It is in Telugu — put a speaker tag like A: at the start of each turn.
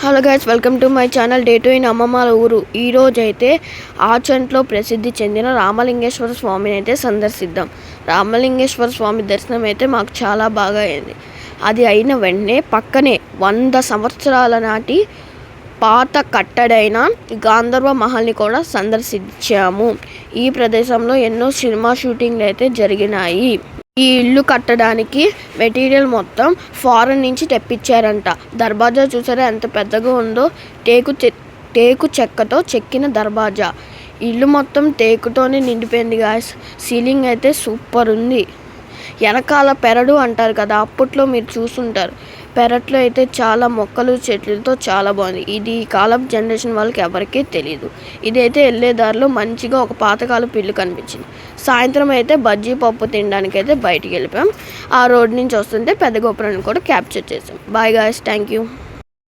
A: Hello guys, welcome to my channel day 2 in అమ్మమ్మల ఊరు. ఈరోజైతే ఆచంట్లో ప్రసిద్ధి చెందిన రామలింగేశ్వర స్వామిని అయితే సందర్శిద్దాం. రామలింగేశ్వర స్వామి దర్శనం అయితే మాకు చాలా బాగా అయింది. అది అయిన వెంటనే పక్కనే 100 సంవత్సరాల నాటి పాత కట్టడైన గాంధర్వ మహల్ని కూడా సందర్శించాము. ఈ ప్రదేశంలో ఎన్నో సినిమా షూటింగ్లు అయితే జరిగినాయి. ఈ ఇల్లు కట్టడానికి మెటీరియల్ మొత్తం ఫారెన్ నుంచి తెప్పించారంట. దర్వాజా చూసారా ఎంత పెద్దగా ఉందో. టేకు చెక్కతో చెక్కిన దర్వాజా. ఇల్లు మొత్తం టేకుతోనే నిండిపోయింది గాయస్. సీలింగ్ అయితే సూపర్ ఉంది. వెనకాల పెరడు అంటారు కదా, అప్పట్లో మీరు చూసుంటారు. పెరట్లో అయితే చాలా మొక్కలు చెట్లతో చాలా బాగుంది. ఇది ఈ కాలపు జనరేషన్ వాళ్ళకి ఎవరికీ తెలియదు. ఇదైతే వెళ్ళేదారిలో మంచిగా ఒక పాతకాలపు ఇల్లు కనిపించింది. సాయంత్రం అయితే బజ్జీ పప్పు తినడానికి అయితే బయటికి వెళ్ళిపోయాం. ఆ రోడ్ నుంచి వస్తుంటే పెద్ద గోపురాన్ని కూడా క్యాప్చర్ చేసాం. Bye guys, thank you.